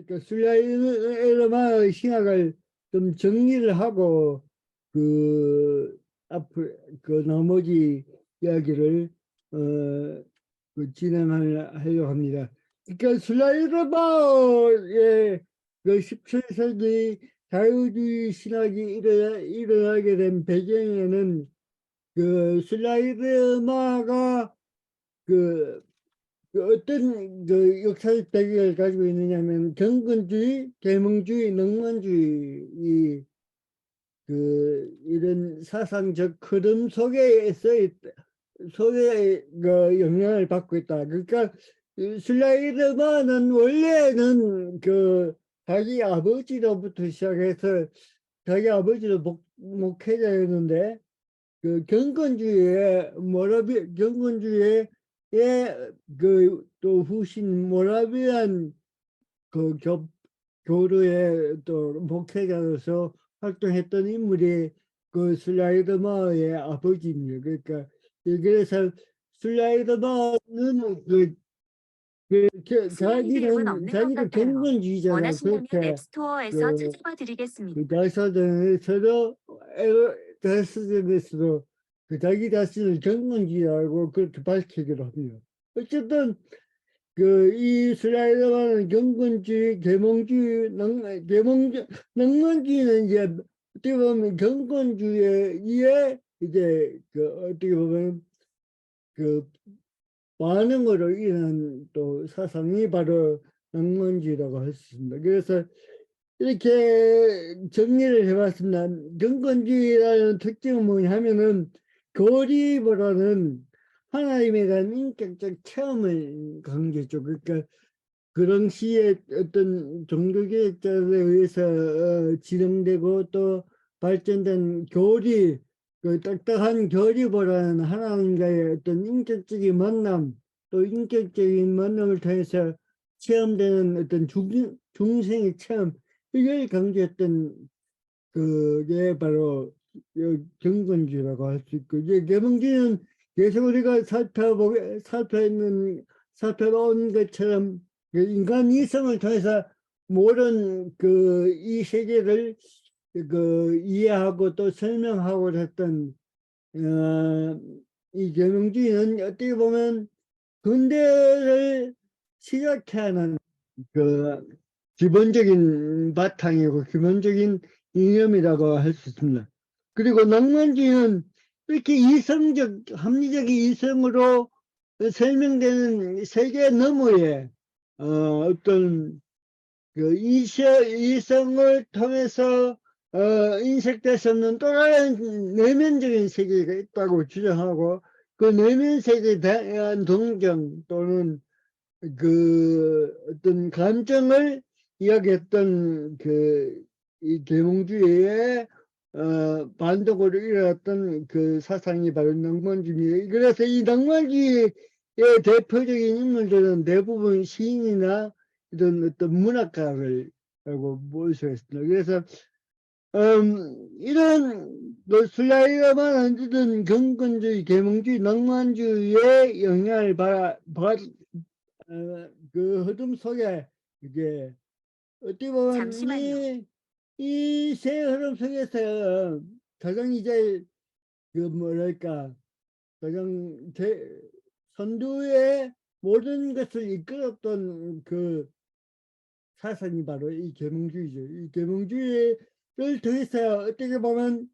그러니까 슬라이드마의 신학을 좀 정리를 하고 앞으로 나머지 이야기를 어, 진행하려고 합니다. 그러니까 슬라이드마의 17세기 자유주의 신학이 일어나게 된 배경에는 슬라이드마가 어떤 역사적 배경을 가지고 있느냐면 경건주의, 계몽주의, 낭만주의 이런 사상적 흐름 속에 영향을 받고 있다. 그러니까 슬라이드만은 원래는 자기 아버지로부터 시작해서 자기 아버지도 목회자였는데 경건주의의 또 후신 모라비안 교류의 또 목회자로서 활동했던 인물이 슬라이드마의 아버지입니다. 그러니까 그래서 슬라이드마는 자기가 경건주의잖아. 그렇게 앱스토어에서 찾아봐 드리겠습니다. 다사전에서도 자기 자신을 경건주의라고 그렇게 밝히기로 합니다. 어쨌든 이 슬라이더만은 경건주의, 낭만주의는 이제 어떻게 보면 경건주의에 이제 어떻게 보면 반응으로 인한 또 사상이 바로 낭만주의라고 할 수 있습니다. 그래서 이렇게 정리를 해봤습니다. 경건주의라는 특징은 뭐냐 하면은 교리보다는 하나님에 대한 인격적 체험을 강조했죠. 그러니까 그 당시에 어떤 종교개혁자들에 의해서 진행되고 또 발전된 교리, 딱딱한 교리보다는 하나님과의 어떤 인격적인 만남, 또 인격적인 만남을 통해서 체험되는 어떤 중생의 체험, 이걸 강조했던 그게 바로 경건주의라고 할 수 있고, 이제 계몽주의는 계속 우리가 살펴본 것처럼 인간 이성을 통해서 모든 이 세계를 이해하고 또 설명하고 했던 이 계몽주의는 어떻게 보면 근대를 시작하는 기본적인 바탕이고 기본적인 이념이라고 할 수 있습니다. 그리고 낭만주의는 이렇게 합리적 이성으로 설명되는 세계 너머에 어떤 이성을 통해서 인식될 수 없는 또 다른 내면적인 세계가 있다고 주장하고 그 내면 세계에 대한 동경 또는 어떤 감정을 이야기했던 이 계몽주의의 반동으로 일어났던 사상이 바로 낭만주의입니다. 그래서 이 낭만주의의 대표적인 인물들은 대부분 시인이나 이런 어떤 문학가라고 볼 수 있습니다. 그래서 이런 슬라이드만 언제든 경건주의, 계몽주의, 낭만주의의 영향을 그 흐름 속에 이게 어떻게 보면 이 새 흐름 속에서 가장 이제 뭐랄까 가장 선두의 모든 것을 이끌었던 사상이 바로 이 계몽주의죠. 이 계몽주의를 통해서 어떻게 보면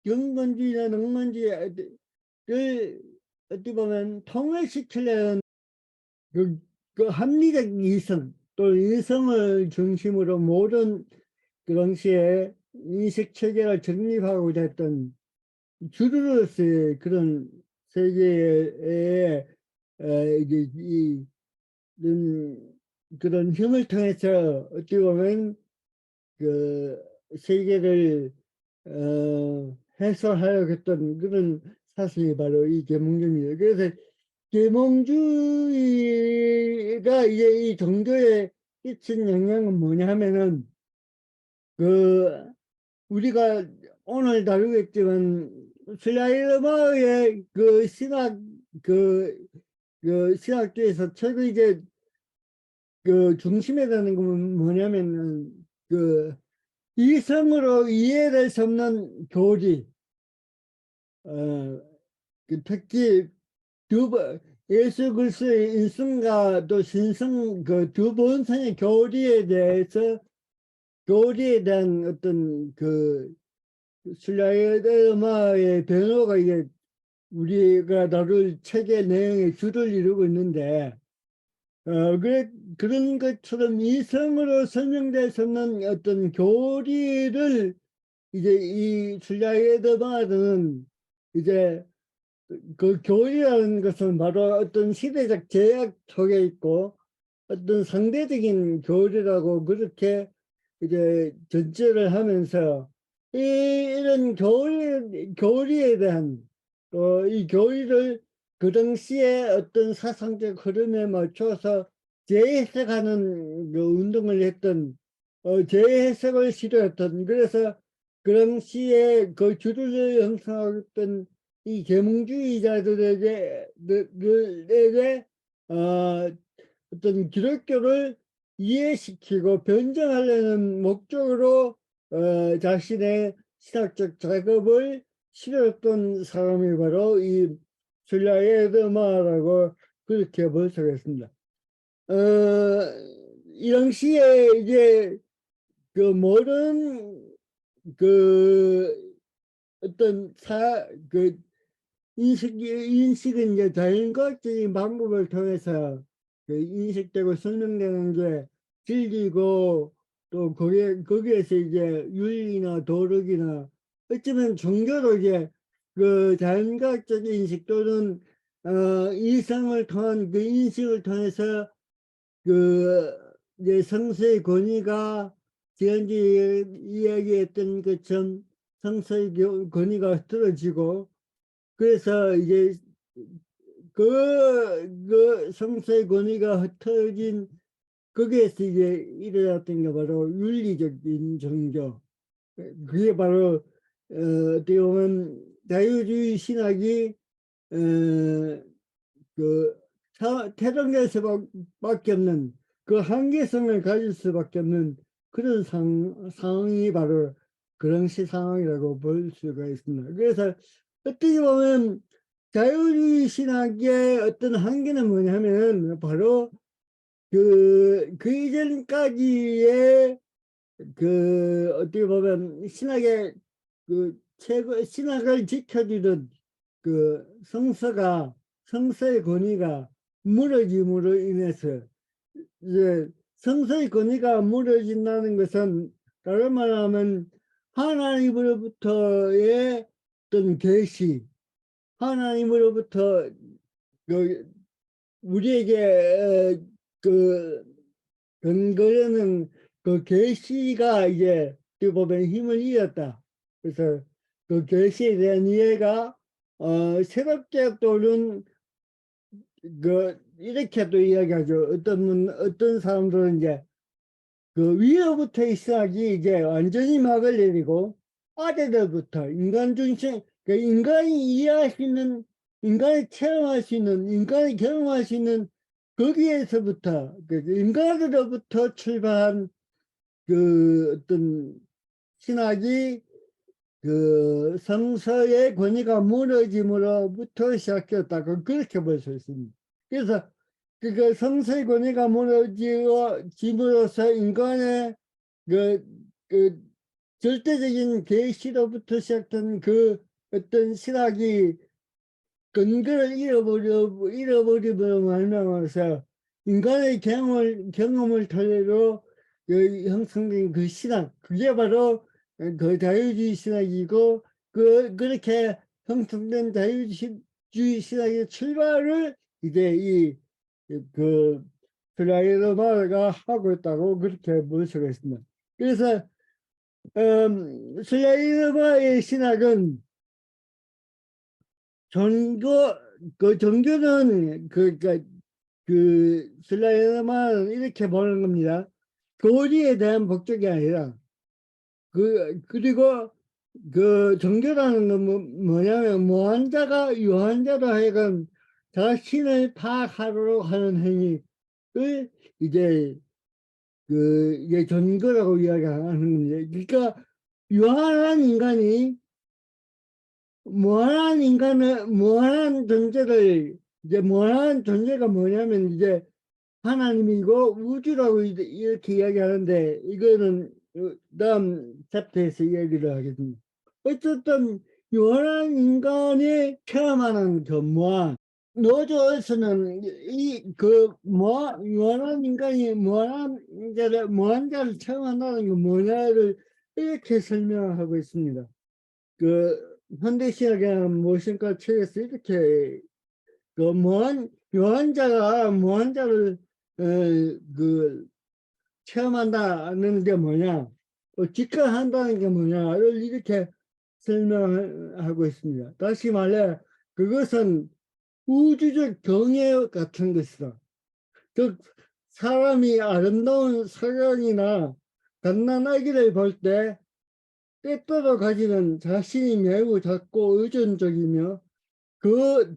경건주의나 낭만주의를 어떻게 보면 통일시키려는 합리적 이성 또 이성을 중심으로 모든 그 당시에 인식 체계를 정립하고자 했던 주류로서의 그런 세계에 그런 힘을 통해서 어떻게 보면 세계를 해소하려고 했던 그런 사상이 바로 이 계몽주의입니다. 그래서 계몽주의가 이제 이 종교에 끼친 영향은 뭐냐 하면은 우리가 오늘 다루겠지만 슬라이드마의 신학주에서 최근 이제 그 중심에 두는 건 뭐냐면은 그 이성으로 이해될 수 없는 교리, 그 특히 예수 그리스도의 인성과 또 신성 그 두 본성의 교리에 대한 어떤 그 슬라이드마의 변호가 이게 우리가 다룰 책의 내용의 주를 이루고 있는데, 그런 것처럼 이성으로 설명될 수 없는 어떤 교리를 이제 이 슬라이드마는 이제 그 교리라는 것은 바로 어떤 시대적 제약 속에 있고 어떤 상대적인 교리라고 그렇게 이제 전제를 하면서 이런 교리에 대한 또 이 교리를 그 당시에 어떤 사상적 흐름에 맞춰서 재해석하는 그 운동을 했던 재해석을 시도했던 그래서 그 당시에 그 주류를 형성했던 이 계몽주의자들에게 어떤 기독교를 이해시키고 변증하려는 목적으로 자신의 신학적 작업을 실었던 사람이 바로 이 줄리아에드마라고 그렇게 볼 수가 있습니다. 이 당시에 이제 그 모든 그 어떤 인식은 이제 자연과학적인 방법을 통해서 그 인식되고 설명되는 게 진리고 또 거기에서 이제 윤리나 도덕이나 어쩌면 종교도 이제 그 자연과학적 인식 또는 이성을 통한 그 인식을 통해서 그 이제 성서의 권위가 지난주에 이야기했던 것처럼 성서의 권위가 흐트러지고 그래서 이제 그 성서의 권위가 흩어진 거기에서 이제 일어났던 게 바로 윤리적인 종교. 그게 바로 어떻게 보면 자유주의 신학이 그 태동될 수밖에 없는 그 한계성을 가질 수밖에 없는 그런 상황이 바로 그랑시 상황이라고 볼 수가 있습니다. 그래서 어떻게 보면 자유주의 신학의 어떤 한계는 뭐냐면 바로 그 이전까지의 그 어떻게 보면 신학의 그 최고 신학을 지켜주던 그 성서의 권위가 무너짐으로 인해서 이제 성서의 권위가 무너진다는 것은 다른 말하면 하나님으로부터의 어떤 계시, 하나님으로부터 그 우리에게 그 근거하는 그 계시가 이제 어떻게 보면 힘을 잃었다. 그래서 그 계시에 대한 이해가 새롭게 또는 그 이렇게도 이야기하죠. 어떤 사람들은 이제 그 위로부터의 시작이 이제 완전히 막을 내리고 아래로부터 인간 중심, 그 인간이 이해할 수 있는, 인간이 체험할 수 있는, 인간이 경험할 수 있는 거기에서부터 그 인간으로부터 출발한 그 어떤 신학이 그 성서의 권위가 무너짐으로부터 시작되었다고 그렇게 볼 수 있습니다. 그래서 그 성서의 권위가 무너짐으로써 인간의 그 절대적인 계시로부터 시작된 그 어떤 신학이 근거를 잃어버림으로 말미암아서 인간의 경험을 토대로 그 형성된 그 신학, 그게 바로 그 자유주의 신학이고 그렇게 형성된 자유주의 신학의 출발을 이제 그 슬라이드마가 하고 있다고 그렇게 볼 수가 있습니다. 그래서 슬라이드마의 신학은 종교는 그 슬라이드마는 이렇게 보는 겁니다. 교리에 대한 목적이 아니라 그리고 그 종교라는 건 뭐냐면 무한자가 유한자로 하여금 자신을 파악하도록 하는 행위를 이제 이게 존거라고 이야기하는 겁니다. 그러니까 무한한 존재를, 이제 무한한 존재가 뭐냐면 이제 하나님이고 우주라고 이렇게 이야기하는데, 이거는 다음 챕터에서 이야기를 하겠습니다. 어쨌든 유한한 인간이 체험하는 그 무한, 노조에서는 유한한 인간이 무한자를 체험한다는 건 뭐냐를 이렇게 설명하고 있습니다. 현대신학의 무엇인가 책에서 이렇게 유한자가 무한자를 체험한다는 게 뭐냐, 직관한다는 게 뭐냐를 이렇게 설명하고 있습니다. 다시 말해, 그것은 우주적 경애 같은 것이다. 즉, 사람이 아름다운 석양이나 갓난 아기를 볼 때 때때로 가지는 자신이 매우 작고 의존적이며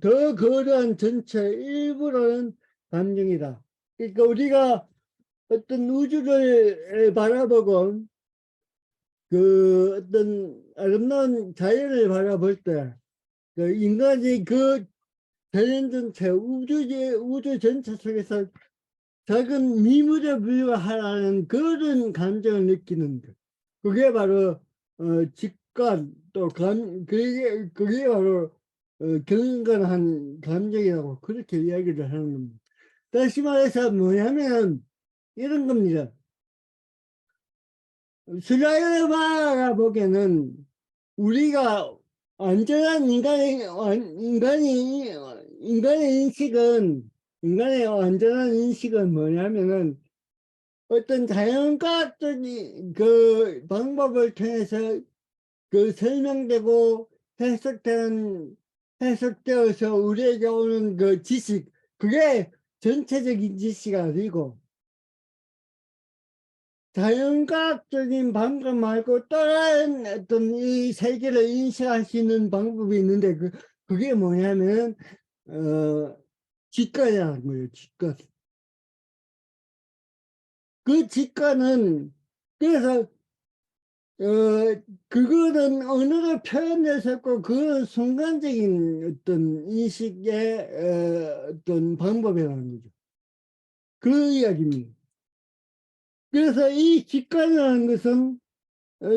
더 거대한 전체의 일부라는 감정이다. 그러니까 우리가 어떤 우주를 바라보고 어떤 아름다운 자연을 바라볼 때 인간이 자연 전체, 우주 전체 속에서 작은 미물에 불과하라는 그런 감정을 느끼는 것. 그게 바로 직관, 또 그게 바로 경건한 감정이라고 그렇게 이야기를 하는 겁니다. 다시 말해서 뭐냐면 이런 겁니다. 슬라이드바가 보기에는 우리가 완전한 인간의 완전한 인식은 뭐냐면은 어떤 자연과학적인 방법을 통해서 설명되고 해석되어서 우리에게 오는 지식, 그게 전체적인 지식이 아니고 자연과학적인 방법 말고 다른 어떤 이 세계를 인식할 수 있는 방법이 있는데 그게 뭐냐면 직관이라는 거예요. 직관. 그 직관은 그래서 그거는 언어로 표현될 수 없고 그건 순간적인 어떤 인식의 어떤 방법이라는 거죠. 그 이야기입니다. 그래서 이 직관이라는 것은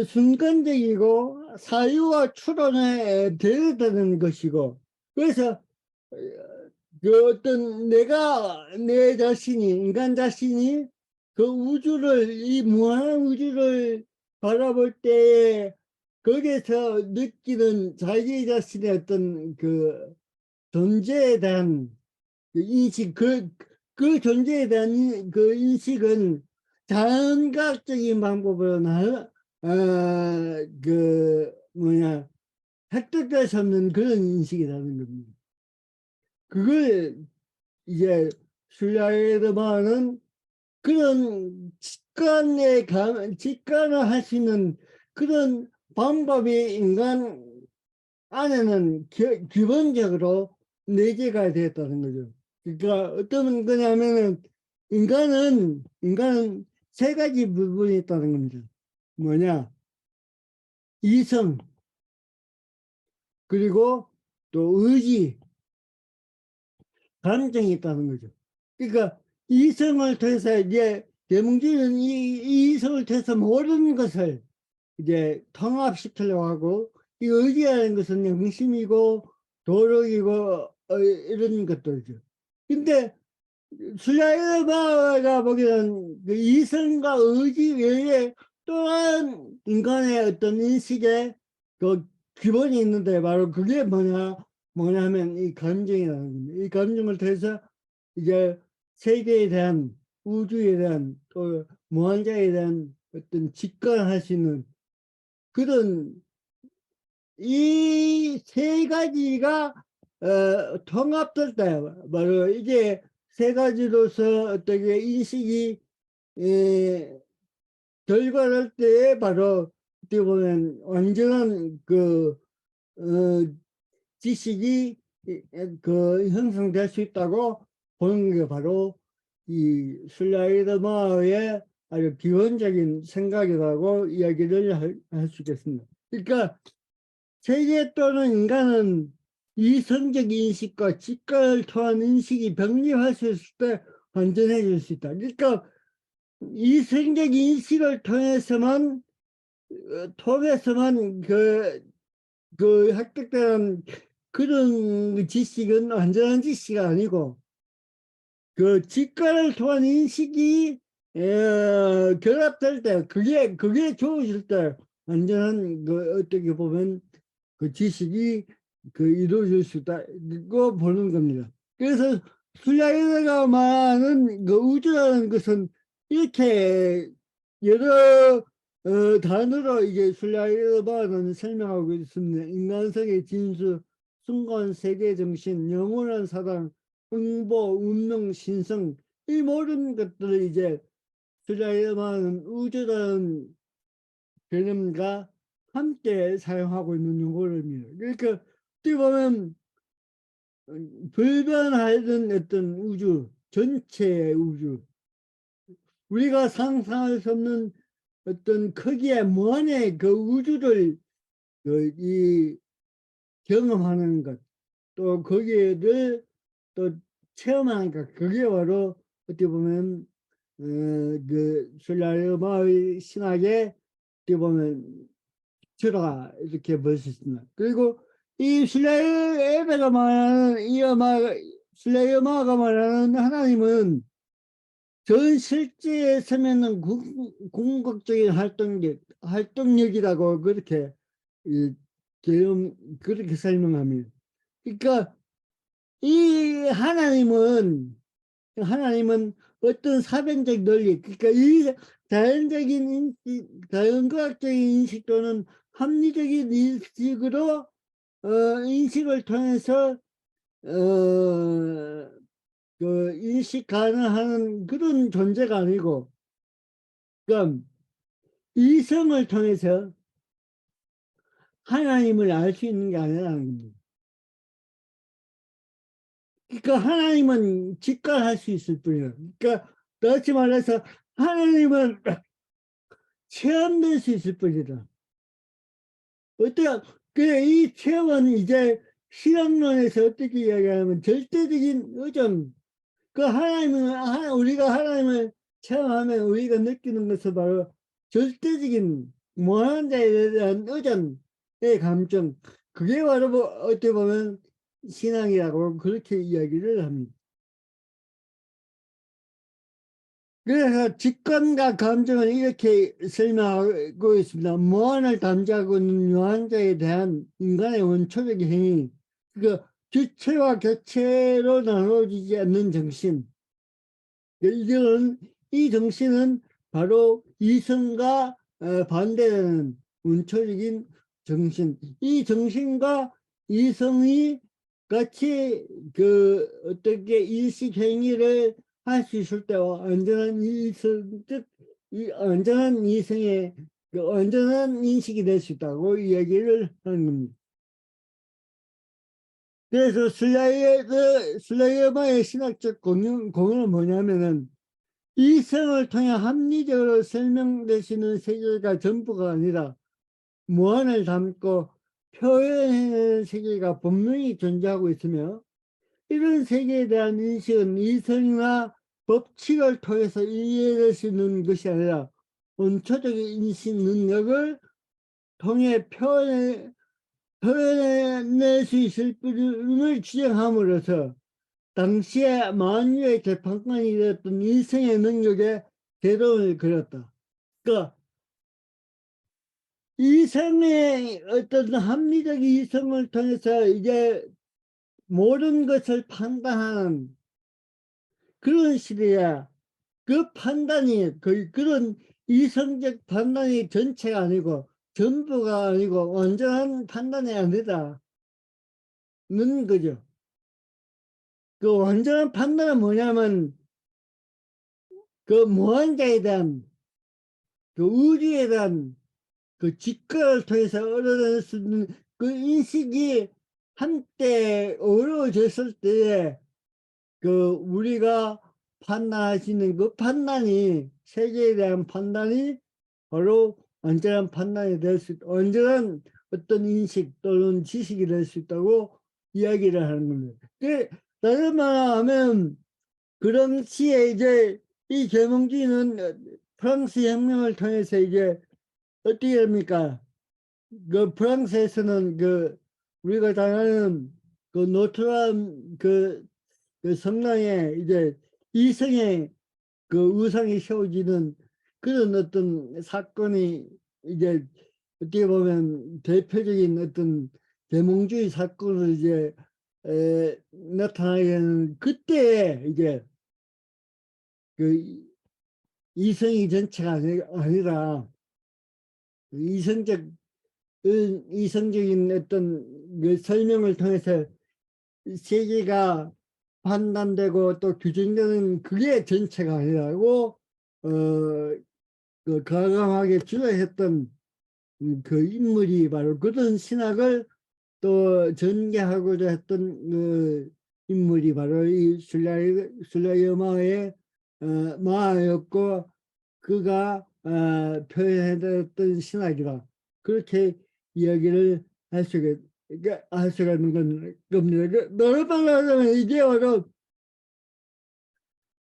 순간적이고 사유와 추론에 대응되는 것이고, 그래서 어떤 내 자신이, 인간 자신이 이 무한한 우주를 바라볼 때에 거기에서 느끼는 자기 자신의 어떤 존재에 대한 인식, 그 존재에 대한 인식은 자연과학적인 방법으로 획득될 수 없는 그런 인식이라는 겁니다. 그걸 이제 슐라이르만은 그런 직관을 할 수 있는 그런 방법이 인간 안에는 기본적으로 내재가 되었다는 거죠. 그러니까 어떤 거냐면은 인간은 세 가지 부분이 있다는 겁니다. 뭐냐? 이성, 그리고 또 의지, 감정이 있다는 거죠. 그러니까 이성을 통해서 이제 대문주의는 이 이성을 통해서 모든 것을 이제 통합시키려고 하고, 이 의지라는 것은 영심이고 도덕이고 이런 것들이죠. 근데 슬라이더바가 보기에는 이성과 의지 외에 또한 인간의 어떤 인식의 기본이 있는데, 바로 그게 뭐냐면 이 감정이라는 겁니다. 이 감정을 통해서 이제 세계에 대한, 우주에 대한, 또 무한자에 대한 어떤 직관할 수 있는 그런 이 세 가지가 통합될 때, 바로 이게 세 가지로서 어떻게 인식이 결과할 때에 바로 어떻게 보면 완전한 지식이 형성될 수 있다고 보는 게 바로 이 슬라이더 마어의 아주 기본적인 생각이라고 이야기를 할 수 있겠습니다. 그러니까 세계 또는 인간은 이성적 인식과 직관을 통한 인식이 병립할 수 있을 때 완전해질 수 있다. 그러니까 이성적 인식을 통해서만 그 획득되는 그런 지식은 완전한 지식이 아니고 그 직관을 통한 인식이 결합될 때 그게 좋아질 때 완전한 그 어떻게 보면 그 지식이 그 이루어질 수 있다고 보는 겁니다. 그래서 슬라이더가 말하는 그 우주라는 것은 이렇게 여러 단어로 이게 슬라이더는 설명하고 있습니다. 인간성의 진수, 순간 세계 정신, 영원한 사랑, 응보, 운명, 신성 이 모든 것들을 이제 슬라이더는 우주라는 개념과 함께 사용하고 있는 용어입니다. 그러니까 어떻게 보면 불변하는 어떤 우주, 전체의 우주, 우리가 상상할 수 없는 어떤 크기의 무한의 그 우주를 이 경험하는 것, 또 거기에를 또 체험하는 것, 그게 바로 어떻게 보면 그 솔라리마의 신학의 어떻게 보면 들어가 이렇게 볼 수 있습니다. 그리고 이 슬레이어가 말하는 슬레이어마가 말하는 하나님은 전 실제에 서면은 궁극적인 활동력이라고 그렇게 이 그렇게 설명합니다. 그러니까 이 하나님은 어떤 사변적 논리, 그러니까 이 자연적인 인식, 자연과학적인 인식 또는 합리적인 인식으로 인식을 통해서 그 인식 가능한 그런 존재가 아니고, 그러니까 이성을 통해서 하나님을 알 수 있는 게 아니라는 겁니다. 그러니까 하나님은 직관할 수 있을 뿐이에요. 그러니까 다시 말해서 하나님은 체험될 수 있을 뿐이다. 어떻게 그래 이 체험은 이제 실학론에서 어떻게 이야기하면 절대적인 의존. 그 하나님은 우리가 하나님을 체험하면 우리가 느끼는 것은 바로 절대적인 무한한 자에 대한 의존의 감정. 그게 바로 뭐 어떻게 보면 신앙이라고 그렇게 이야기를 합니다. 그래서 직관과 감정을 이렇게 설명하고 있습니다. 무한을 담지하고 있는 유한자에 대한 인간의 원초적 행위, 그 주체와 객체로 나눠지지 않는 정신. 이 정신은 바로 이성과 반대되는 원초적인 정신. 이 정신과 이성이 같이 그 어떻게 일식 행위를 할 수 있을 때와 완전한 이성, 즉 완전한 이성의 그 완전한 인식이 될 수 있다고 이야기를 하는 겁니다. 그래서 슬라이어마의 신학적 공유는 뭐냐면은 이성을 통해 합리적으로 설명되시는 세계가 전부가 아니라 무한을 담고 표현하는 세계가 분명히 존재하고 있으며 이런 세계에 대한 인식은 이성이나 법칙을 통해서 이해될 수 있는 것이 아니라 원초적인 인식 능력을 통해 표현해낼 수 있을 뿐을 주장함으로써 당시에 만유의 재판관이 되었던 이성의 능력에 대동을 그렸다. 그러니까 이성의 어떤 합리적 이성을 통해서 이제 모든 것을 판단하는 그런 시대야. 그 판단이 그런 이성적 판단이 전체가 아니고 전부가 아니고 완전한 판단이 아니다는 거죠. 그 완전한 판단은 뭐냐면 그 무한자에 대한 그 우주에 대한 그 직관을 통해서 얻어낼 수 있는 그 인식이 한때 어려워졌을 때에 그 우리가 판단하시는 그 판단이 세계에 대한 판단이 바로 완전한 판단이 될 수, 완전한 어떤 인식 또는 지식이 될 수 있다고 이야기를 하는 겁니다. 다른 말하면 그 당시에 이제 이 계몽주의는 프랑스 혁명을 통해서 이제 어떻게 됩니까? 그 프랑스에서는 그 우리가 잘 아는 그 노트르담 그 성당에 이제 이성의 그 의상이 세워지는 그런 어떤 사건이 이제 어떻게 보면 대표적인 어떤 계몽주의 사건을 이제 나타나게 되는 그때 이제 그 이성이 전체가 아니라 이성적인 어떤 그 설명을 통해서 세계가 판단되고 또 규정되는 그게 전체가 아니라고 그 과감하게 주장했던 그 인물이 바로 그런 신학을 또 전개하고자 했던 그 인물이 바로 이 술라이어 마의 마였고 그가 표현했던 신학이다. 그렇게 이야기를 할 수가 있는 겁니다. 너를 말하자면 이게 바로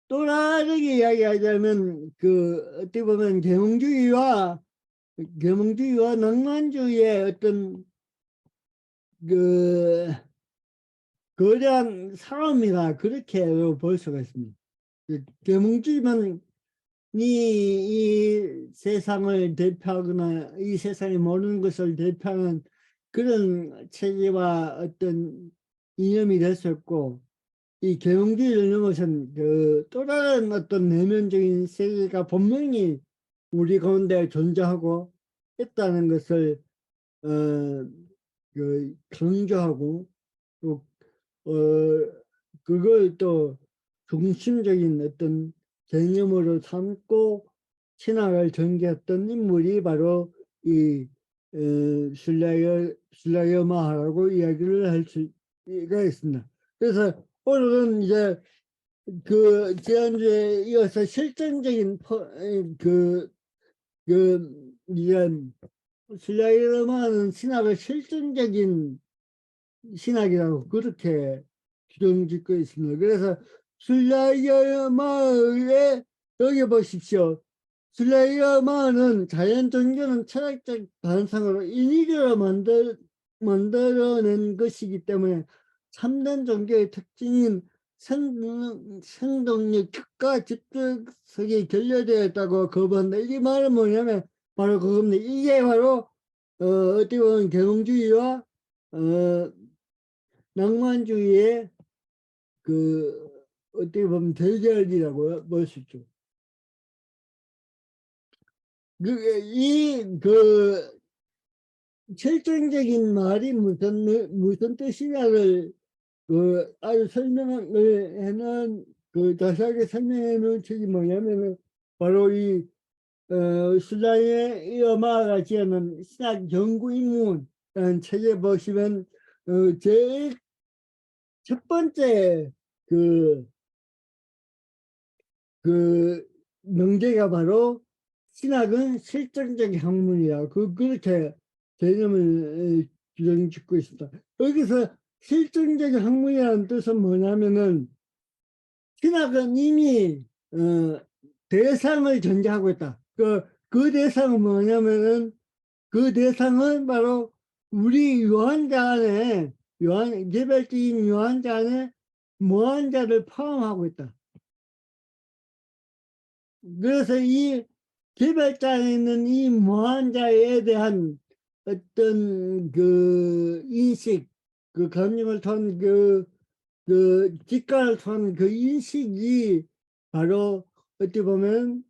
또 다르게 이야기하자면 그 어떻게 보면 계몽주의와 낭만주의의 어떤 그 거대한 싸움이다 그렇게 볼 수가 있습니다. 계몽주의만 이 세상을 대표하거나 이 세상에 모르는 것을 대표하는 그런 체제와 어떤 이념이 됐었고 이 계몽주의를 넘어선 그 또 다른 어떤 내면적인 세계가 분명히 우리 가운데 존재하고 있다는 것을 그 강조하고 또 그걸 또 중심적인 어떤 개념으로 삼고 신학을 전개했던 인물이 바로 이 술라이어 마하라고 이야기를 할 수가 있습니다. 그래서 오늘은 이제 그 지난주에 이어서 실전적인 이제 술라이어 마하는 신학을 실전적인 신학이라고 그렇게 규정짓고 있습니다. 그래서 술라이어 마을에 여기 보십시오. 술라이어 마을은 자연 종교는 철학적 반상으로 인위적으로 만들어낸 것이기 때문에 참된 종교의 특징인 생동력, 극과 집중성이 결여되어 있다고 거부한다. 이 말은 뭐냐면 바로 그겁니다. 이게 바로 어떻게 보면 계몽주의와 낭만주의의 그 어떻게 보면 대결이라고 볼 수 있죠. 그 실증적인 말이 무슨 뜻이냐를 그 아주 설명을 해놓은 그 자세하게 설명해 놓은 책이 뭐냐면은 바로 이 신라의 여마가 지어놓은 신학 연구 입문이라는 책에 보시면 제일 첫 번째 그 명제가 바로 신학은 실증적 학문이야. 그렇게 개념을 규정짓고 있습니다. 여기서 실증적 학문이라는 뜻은 뭐냐면은 신학은 이미 대상을 전제하고 있다. 그 대상은 뭐냐면은 그 대상은 바로 우리 유한자 안에 개별적인 유한자 안에 무한자를 포함하고 있다. 그래서 이 개발자에 있는 이 무한자에 대한 어떤 그 인식, 그 감정을 통한 그 직관을 통한 그 인식이 바로 어떻게 보면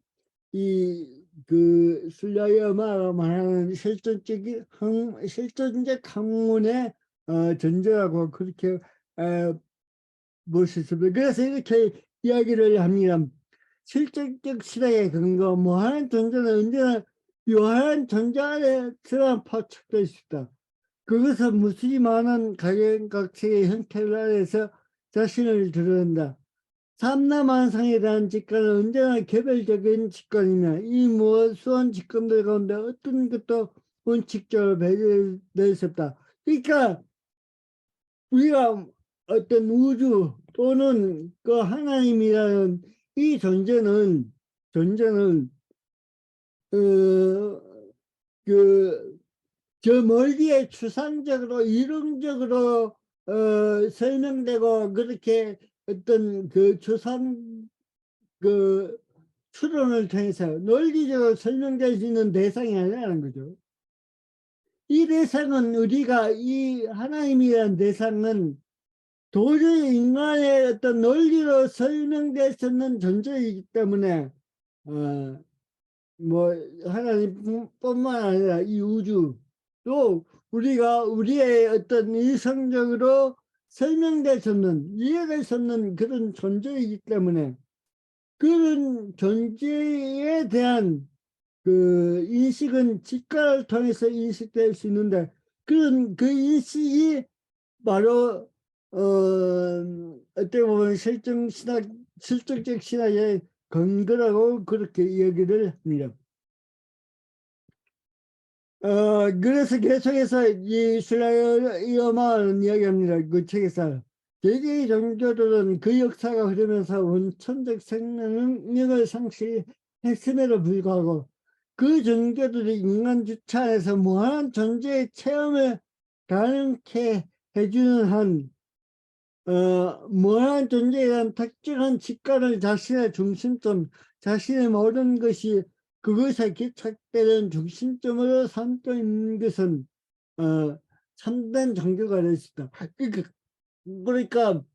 이 그 술라이어마가 말하는 실존적 학문의 전제라고 그렇게 볼 수 있습니다. 그래서 이렇게 이야기를 합니다. 실질적 실행의 근거, 무한한 존재는 언제나 유한한 존재 안에 드러난 파축될 수 있다. 그것은 무수히 많은 각양각색의 형태를 안에서 자신을 드러낸다. 삼남한상에 대한 직관은 언제나 개별적인 직관이며 이 무수한 직관들 가운데 어떤 것도 원칙적으로 배제될 수 없다. 그러니까 우리가 어떤 우주 또는 그 하나님이라는 이 존재는 그 저 멀리에 추상적으로 이론적으로 설명되고 그렇게 어떤 그 추상 그 추론을 통해서 논리적으로 설명될 수 있는 대상이 아니라는 거죠. 이 대상은 우리가 이 하나님이라는 대상은 도저히 인간의 어떤 논리로 설명될 수 없는 존재이기 때문에 뭐 하나님뿐만 아니라 이 우주 또 우리가 우리의 어떤 이성적으로 설명될 수 없는 이해될 수 없는 그런 존재이기 때문에 그런 존재에 대한 그 인식은 직관을 통해서 인식될 수 있는데 그런 그 인식이 바로 어떻게 보면 실증적 신학의 근거라고 그렇게 얘기를 합니다. 그래서 계속해서 이 슬라이어만 이야기합니다. 그 책에서 대개의 종교들은 그 역사가 흐르면서 원천적 생명력을 상실했음에도 불구하고 그 종교들이 인간 주체 안에서 무한한 존재의 체험을 가능케 해주는 한 무한한 존재에 대한 특정한 직관을 자신의 중심점, 자신의 모든 것이 그것에 기착되는 중심점으로 삼고 있는 것은 참된 종교가 될 수 있다. 그러니까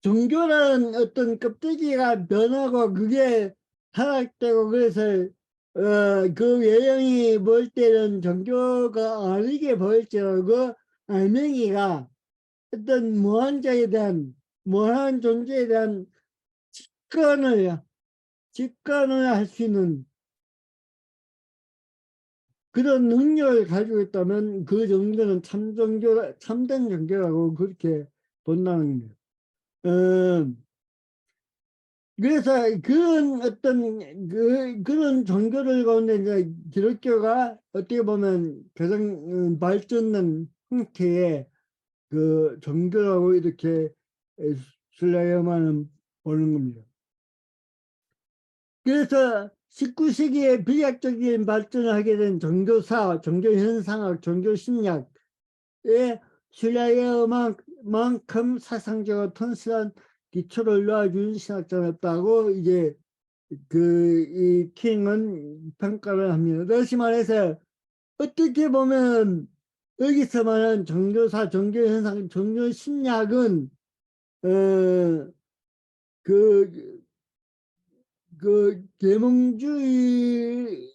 종교라는 어떤 껍데기가 변하고 그게 타락되고 그래서 그 외형이 보일 때는 종교가 아니게 보일지라도 그 알맹이가 어떤 무한자에 대한 무한 존재에 대한 직관을 할 수 있는 그런 능력을 가지고 있다면 그 정도는 참된 종교라고 그렇게 본다는 거예요. 그래서 그런 어떤 그런 종교들 가운데 이제 기독교가 어떻게 보면 가장 발전된 형태의 그 종교라고 이렇게 슬라이어만은 보는 겁니다. 그래서 19세기에 비약적인 발전을 하게 된 종교사, 종교현상학, 종교심리학에 슬라이어만큼 사상적으로 튼실한 기초를 놓아준 신학자는 없다고 이제 이 킹은 평가를 합니다. 다시 말해서 어떻게 보면 여기서 말하는 종교사, 종교현상, 종교심리학은 그 계몽주의의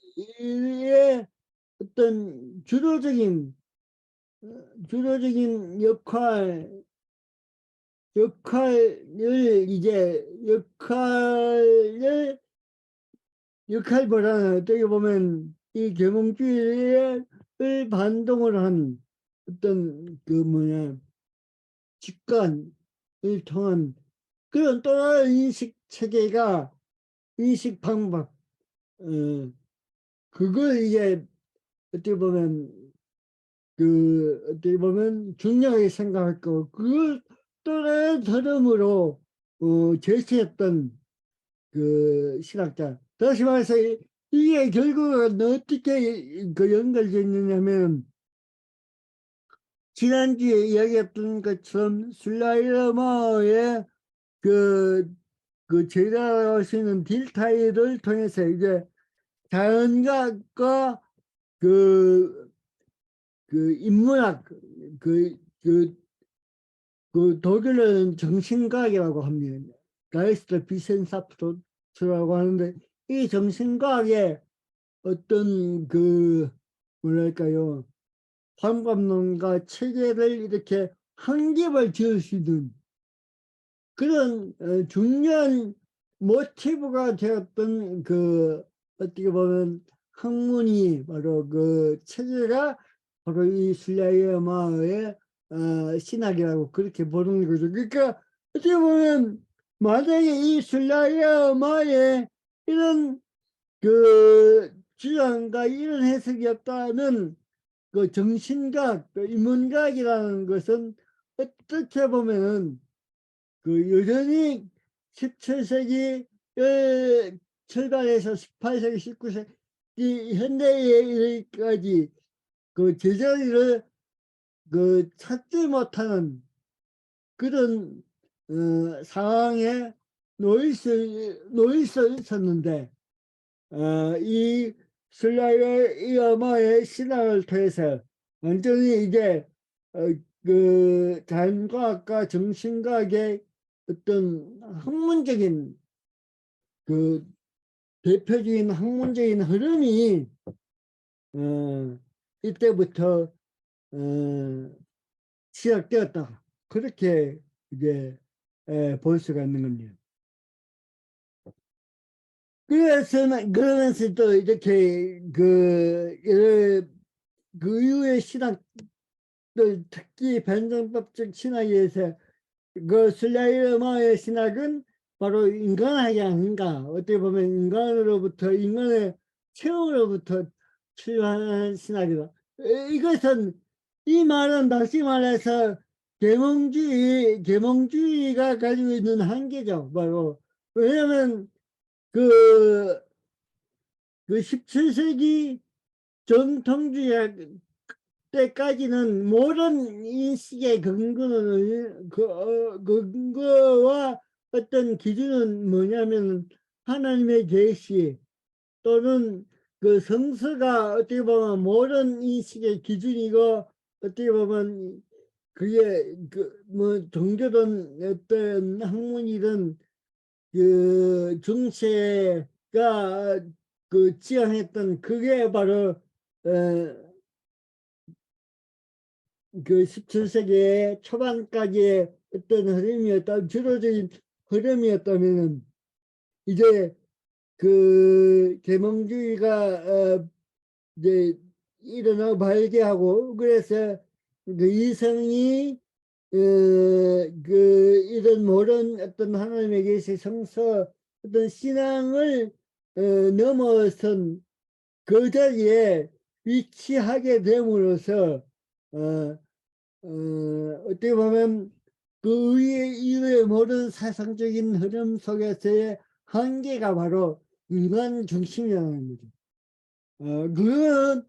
어떤 주도적인 역할을 이제 역할보다는 어떻게 보면 이 계몽주의를 반동을 한 어떤 직관을 통한 그런 또 다른 인식 체계가 인식 방법 그걸 이제 어떻게 보면 어떻게 보면 중요하게 생각할 거 그걸 또 다른 흐름으로 제시했던 그 신학자. 다시 말해서 이게 결국은 어떻게 그 연결되어 있느냐면 지난주에 이야기했던 것처럼 슬라이머의 제자라고 하시는 딜타이를 통해서 이제 자연과학과 인문학 독일은 정신과학이라고 합니다. 가이스트 비센사프트라고 하는데 이 정신과학의 어떤 뭐랄까요 환갑론과 체계를 이렇게 한 겹을 지을 수 있는 그런 중요한 모티브가 되었던 어떻게 보면 학문이 바로 그 체제가 바로 이 슬라이어마의 신학이라고 그렇게 보는 거죠. 그러니까 어떻게 보면 만약에 이 술라이어마의 이런 그 주장과 이런 해석이 없다면 그 정신학, 그 인문학이라는 것은 어떻게 보면은 그 여전히 17세기 출발해서 18세기, 19세기 현대에 이르기까지 그 제자리를 그 찾지 못하는 그런 상황에 놓일 수 있었는데 이 슬라이어마의 신학을 통해서 완전히 이제 그 자연과학과 정신과학의 어떤 학문적인 그 대표적인 학문적인 흐름이 이때부터 시작되었다. 그렇게 이제 볼 수가 있는 겁니다. 그러면서 또 이렇게 그 이후의 신학들, 특히 변증법적 신학에 의해서 그 슬라이어마의 신학은 바로 인간학이 아닌가. 어떻게 보면 인간으로부터, 인간의 체험으로부터 출발한 신학이다. 이것은, 이 말은 다시 말해서 계몽주의가 가지고 있는 한계죠. 바로. 왜냐하면 그 17세기 전통주의 때까지는 모든 인식의 근거와 어떤 기준은 뭐냐면 하나님의 계시 또는 그 성서가 어떻게 보면 모든 인식의 기준이고 어떻게 보면 그게 그 뭐 종교든 어떤 학문이든 그 중세가 그 지향했던 그게 바로 그 17세기 초반까지의 어떤 흐름이었다, 주도적인 흐름이었다면은 이제 그 계몽주의가 이제 일어나 발기하고 그래서 그 이성이 그 이런 모든 어떤 하나님의 계시 성서 어떤 신앙을 넘어선 그 자리에 위치하게 됨으로써 어떻게 보면 그 이후의 모든 사상적인 흐름 속에서의 한계가 바로 인간 중심이라는 거죠. 그건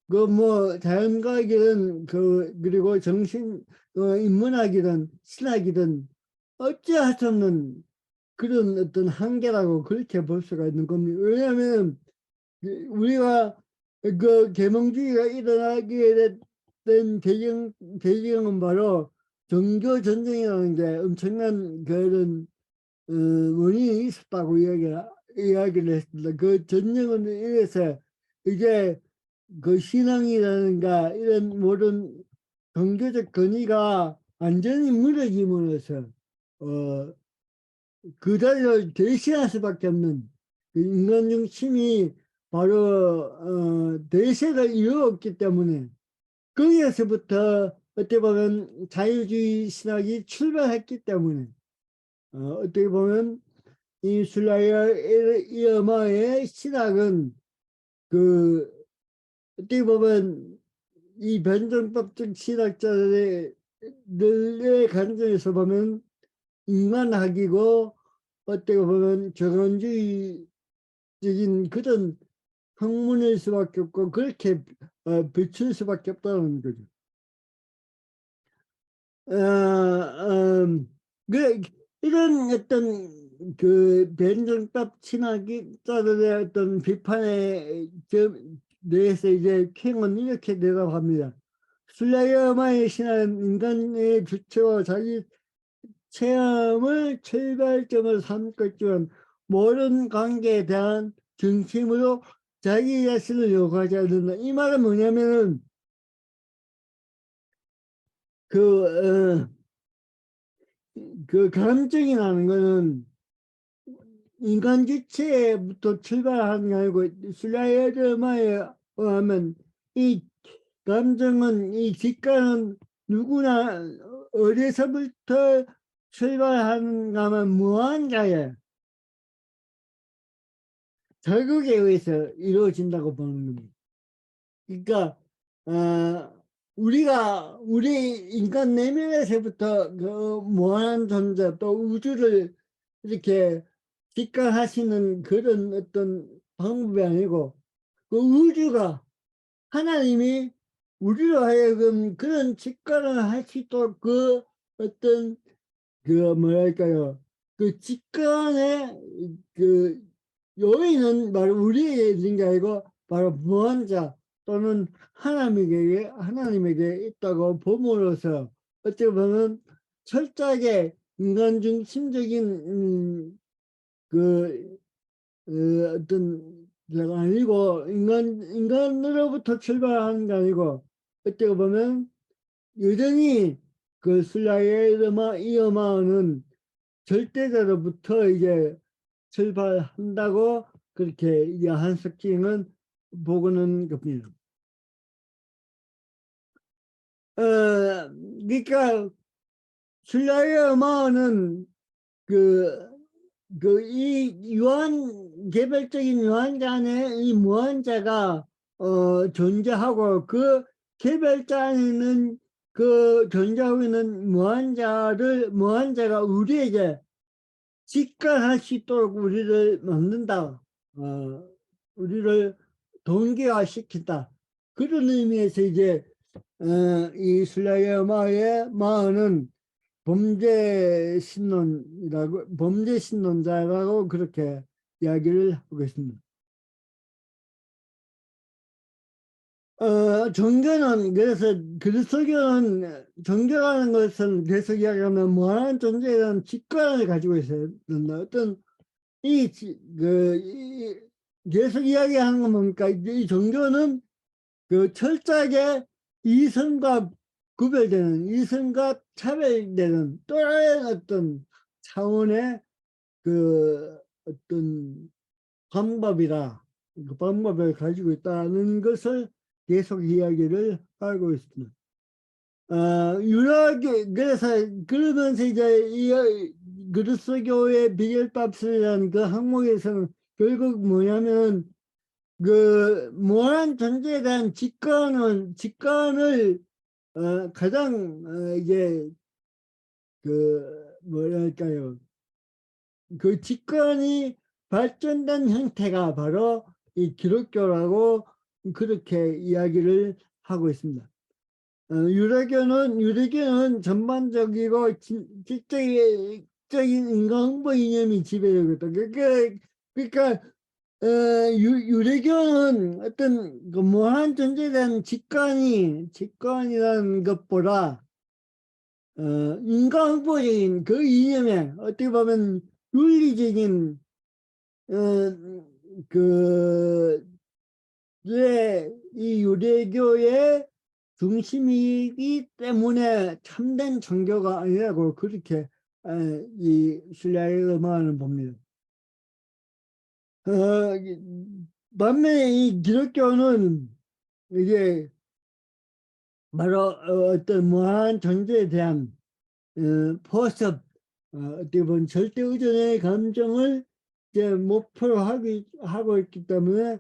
그 뭐 자연과학이든 그리고 정신 인문학이든 신학이든 어찌할 수 없는 그런 어떤 한계라고 그렇게 볼 수가 있는 겁니다. 왜냐하면 우리가 그 계몽주의가 일어나게 된 배경은 바로 종교 전쟁이라는 게 엄청난 그런 원인이 있었다고 이야기를 했습니다. 그 전쟁을 인해서 이제 그 신앙이라든가 이런 모든 종교적 권위가 완전히 무너짐으로써 그 자리를 대신할 수밖에 없는 그 인간 중심이 바로 대세를 이루었기 때문에 거기에서부터 어떻게 보면 자유주의 신학이 출발했기 때문에 어떻게 보면 이 슬라이어마의 신학은 그 어떻게 보면 이 변증법적 신학자들의 관점에서 보면 인간학이고 어떻게 보면 정원주의적인 그런 학문일 수밖에 없고 그렇게 비출 수밖에 없다는 거죠. 그 이런 어떤 그 변증법 신학자들의 어떤 비판에 대해서 이제 킹은 이렇게 대답합니다. 슬라이어마의 신학은 인간의 주체와 자기 체험을 출발점으로 삼고 있지만 모든 관계에 대한 중심으로 자기 자신을 요구하지 않는다. 이 말은 뭐냐면은 그 감정이라는 거는 인간 주체부터 출발하는 게 아니고 슬라이어마에 의하면 이 감정은 이 직관은 누구나 어려서부터 출발하는 가면 무한자의 절극에 의해서 이루어진다고 보는 겁니다. 그러니까 우리 인간 내면에서부터 그 무한한 존재 또 우주를 이렇게 직관하시는 그런 어떤 방법이 아니고 그 우주가 하나님이 우리로 하여금 그런 직관을 할 수 있도록 그 어떤 그 뭐랄까요 그 직관의 그 요인은 바로 우리에게 있는 게 아니고 바로 무한자 또는 하나님에게 있다고 봄으로써 어떻게 보면 철저하게 인간 중심적인 그 어떤 게 아니고 인간으로부터 출발하는 게 아니고 어떻게 보면 여전히 그 슬라의 이 음악은 절대자로부터 이제 출발한다고 그렇게 이 한석기는 보고는 겁니다. 그러니까 슬라의 음악은 이 개별적인 유한자 안에 이 무한자가 존재하고 그 개별자 안에는 그 존재하고 있는 무한자가 우리에게 직관할 수 있도록 우리를 만든다. 우리를 동기화시킨다. 그런 의미에서 이제 이 슬라의 마을은 범죄 신론자라고 그렇게 이야기를 하고 있습니다. 종교는 그래서 그리스도교는 종교라는 것은 계속 이야기하면 무한한 존재에 대한 직관을 가지고 있어야 된다. 어떤 계속 이야기하는 건 뭡니까? 이 종교는 그 철저하게 이성과 구별되는 이성과 차별되는 또 다른 어떤 차원의 그 어떤 방법이라 그 방법을 가지고 있다는 것을 계속 이야기를 하고 있습니다. 그래서 그러면서 이제 이 그리스도교의 비결밥술이라는 그 항목에서는 결국 뭐냐면 그 무한한 존재에 대한 직관을 가장 이제 그 뭐랄까요 그 직관이 발전된 형태가 바로 이 기독교라고 그렇게 이야기를 하고 있습니다. 유대교는 전반적이고 지적인 인간 홍보 이념이 지배되고 있다. 그러니까 유대교는 어떤 그 무한 존재에 대한 직관이라는 것보다 인간 홍보적인 그 이념에 어떻게 보면 윤리적인 이 유대교의 중심이기 때문에 참된 종교가 아니라고 그렇게 이 신라의 음악을 봅니다. 반면에 이 기독교는 이게 바로 어떤 무한 존재에 대한 포섭 어떻게 보면 절대 의존의 감정을 이제 목표로 하고 있기 때문에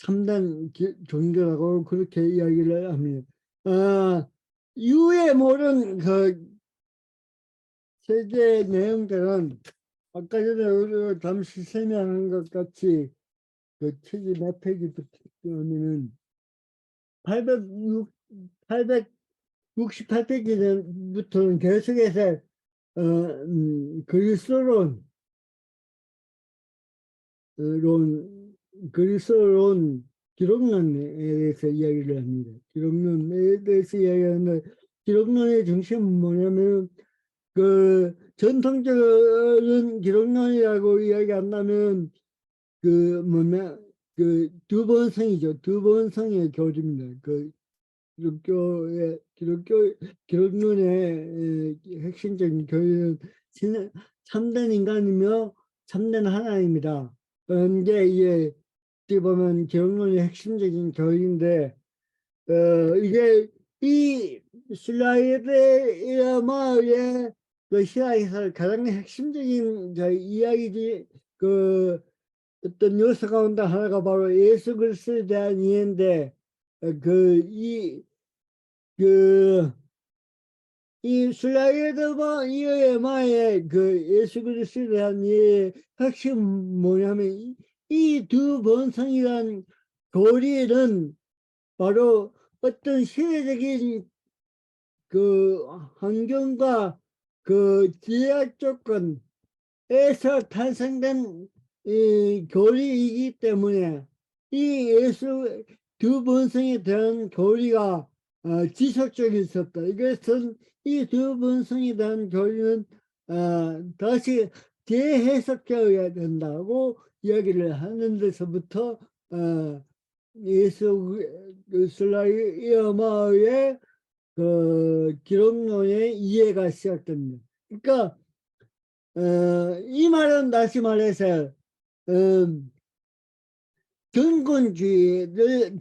참된 종교라고 그렇게 이야기를 합니다. 이후에 모든 그 세계 내용들은 아까 전에 우리가 잠시 설명한 것 같이 그 책이 몇 페이지부터 보면은 868페이지부터는 계속해서 그리스도론 기록론에 대해서 이야기를 합니다. 기록론에 대해서 이야기하는데 기록론의 중심은 뭐냐면 그 전통적인 기록론이라고 이야기한다면 그 뭐냐 그 두번성이죠. 두번성의 교리입니다. 그 기독론의 핵심적인 교리는 참된 인간이며 참된 하나님이다. 그런 게 이게 어떻게 보면 기독론의 핵심적인 교리인데 이게 이 슬라이드의 마을에 그 신학에서 가장 핵심적인 이야기지 그 어떤 요소 가운데 하나가 바로 예수 그리스도에 대한 이해인데 그 이 슬라이드마 이어마의 그 예수 그리스도에 대한 이해의 핵심 뭐냐면 이 두 본성이란 교리는 바로 어떤 시대적인 그 환경과 그 지하 조건에서 탄생된 이 교리이기 때문에 이 예수 두 본성에 대한 교리가 지속적이 있었다. 이것은 이 두 본성에 대한 교리는 다시 재해석되어야 된다고 이야기를 하는 데서부터 예수 슬라이어마의 그 기록론의 이해가 시작됩니다. 그러니까 이 말은 다시 말해서 경건주의자의